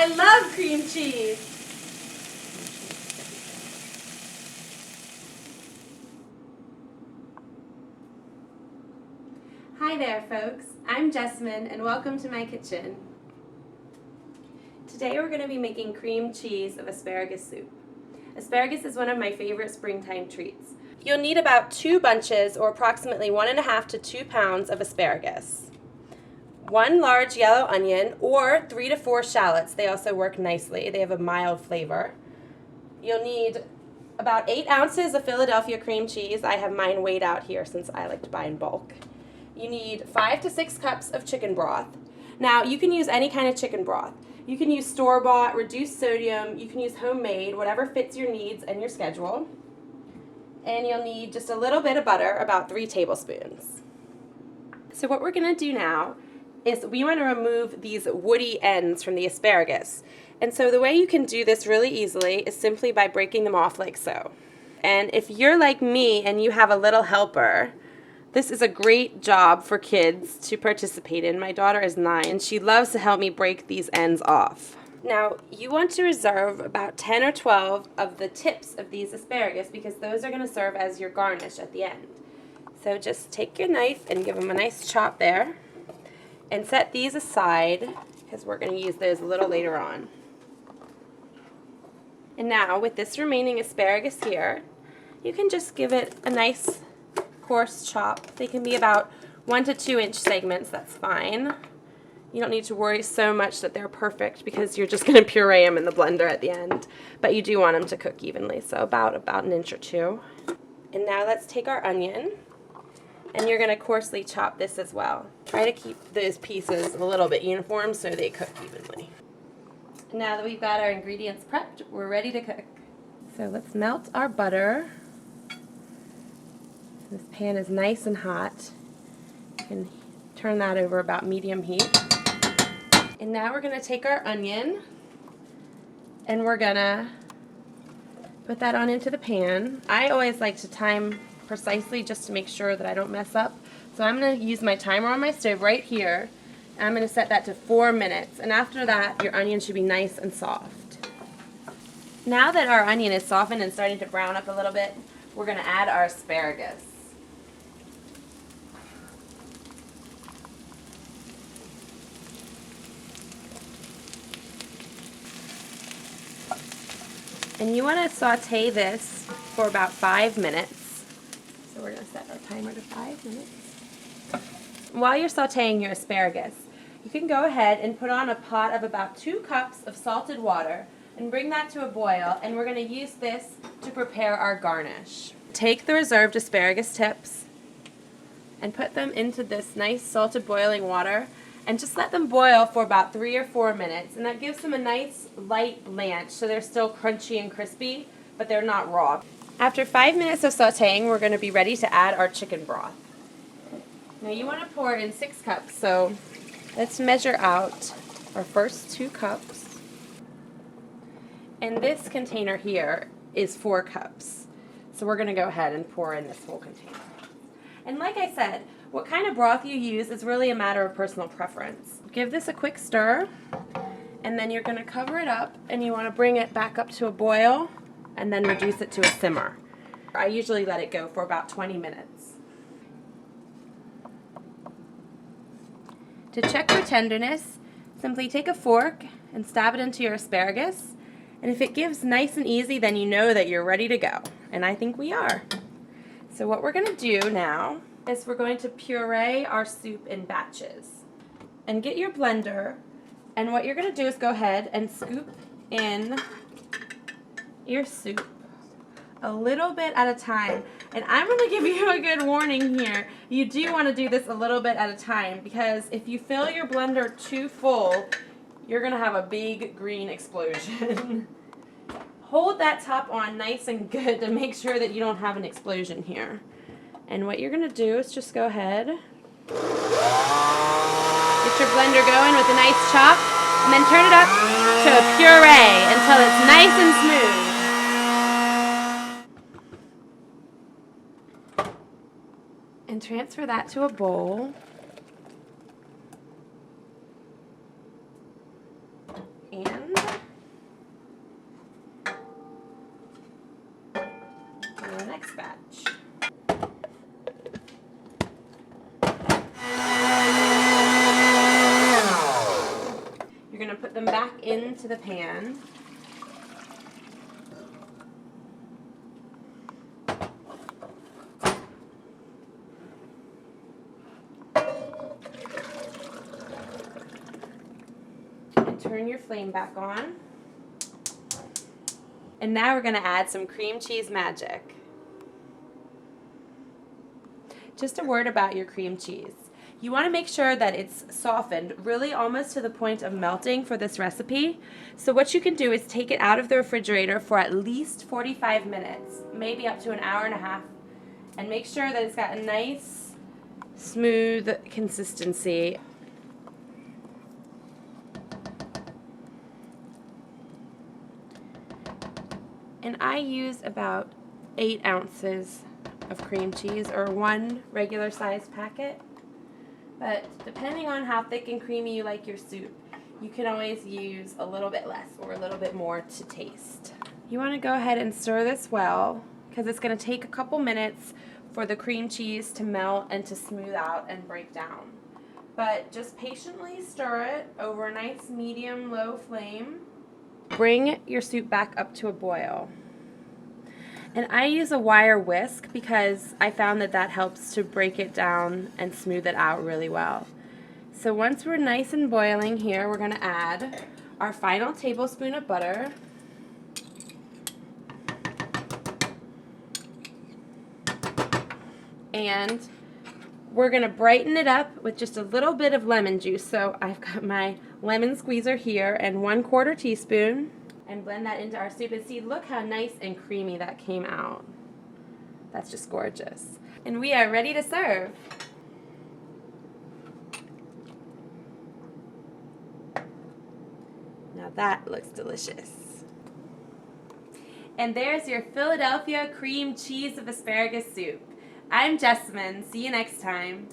I love cream cheese. Hi there, folks. I'm Jessamine, and welcome to my kitchen. Today we're going to be making cream cheese of asparagus soup. Asparagus is one of my favorite springtime treats. You'll need about 2 bunches, or approximately 1.5 to 2 pounds of asparagus. 1 large yellow onion, or 3 to 4 shallots. They also work nicely. They have a mild flavor. You'll need about 8 ounces of Philadelphia cream cheese. I have mine weighed out here since I like to buy in bulk. You need 5 to 6 cups of chicken broth. Now, you can use any kind of chicken broth. You can use store-bought, reduced sodium, you can use homemade, whatever fits your needs and your schedule. And you'll need just a little bit of butter, about 3 tablespoons. So what we're going to do now is we want to remove these woody ends from the asparagus. And so the way you can do this really easily is simply by breaking them off like so. And if you're like me and you have a little helper, this is a great job for kids to participate in. My daughter is 9 and she loves to help me break these ends off. Now, you want to reserve about 10 or 12 of the tips of these asparagus because those are going to serve as your garnish at the end. So just take your knife and give them a nice chop there and set these aside because we're going to use those a little later on. And now with this remaining asparagus here, you can just give it a nice coarse chop. They can be about 1 to 2 inch segments, that's fine. You don't need to worry so much that they're perfect because you're just going to puree them in the blender at the end. But you do want them to cook evenly, so about 1 inch or 2. And now let's take our onion, and you're going to coarsely chop this as well. Try to keep those pieces a little bit uniform so they cook evenly. Now that we've got our ingredients prepped, we're ready to cook. So let's melt our butter. This pan is nice and hot. You can turn that over about medium heat. And now we're going to take our onion and we're going to put that on into the pan. I always like to time precisely just to make sure that I don't mess up. So I'm going to use my timer on my stove right here. And I'm going to set that to 4 minutes. And after that, your onion should be nice and soft. Now that our onion is softened and starting to brown up a little bit, we're going to add our asparagus. And you want to saute this for about 5 minutes. So we're going to set our timer to 5 minutes. While you're sauteing your asparagus, you can go ahead and put on a pot of about 2 cups of salted water and bring that to a boil, and we're going to use this to prepare our garnish. Take the reserved asparagus tips and put them into this nice salted boiling water and just let them boil for about 3 or 4 minutes, and that gives them a nice light blanch so they're still crunchy and crispy, but they're not raw. After 5 minutes of sauteing, we're going to be ready to add our chicken broth. Now you want to pour in 6 cups, so let's measure out our first 2 cups. And this container here is 4 cups. So we're going to go ahead and pour in this whole container. And like I said, what kind of broth you use is really a matter of personal preference. Give this a quick stir, and then you're going to cover it up, and you want to bring it back up to a boil, and then reduce it to a simmer. I usually let it go for about 20 minutes. To check for tenderness, simply take a fork and stab it into your asparagus, and if it gives nice and easy, then you know that you're ready to go. And I think we are. So what we're going to do now is we're going to puree our soup in batches. And get your blender, and what you're going to do is go ahead and scoop in your soup a little bit at a time. And I'm going to give you a good warning here. You do want to do this a little bit at a time, because if you fill your blender too full, you're going to have a big green explosion. Hold that top on nice and good to make sure that you don't have an explosion here. And what you're going to do is just go ahead, get your blender going with a nice chop, and then turn it up to a puree until it's nice and smooth. And transfer that to a bowl. And into the pan. And turn your flame back on. And now we're going to add some cream cheese magic. Just a word about your cream cheese. You want to make sure that it's softened, really almost to the point of melting for this recipe. So what you can do is take it out of the refrigerator for at least 45 minutes, maybe up to an hour and a half, and make sure that it's got a nice, smooth consistency. And I use about 8 ounces of cream cheese, or 1 regular sized packet. But depending on how thick and creamy you like your soup, you can always use a little bit less or a little bit more to taste. You want to go ahead and stir this well, because it's going to take a couple minutes for the cream cheese to melt and to smooth out and break down. But just patiently stir it over a nice medium-low flame. Bring your soup back up to a boil. And I use a wire whisk because I found that helps to break it down and smooth it out really well. So once we're nice and boiling here, we're going to add our final tablespoon of butter. And we're going to brighten it up with just a little bit of lemon juice. So I've got my lemon squeezer here and 1/4 teaspoon. And blend that into our soup, and see, look how nice and creamy that came out. That's just gorgeous. And we are ready to serve. Now that looks delicious. And there's your Philadelphia cream cheese of asparagus soup. I'm Jessamine. See you next time.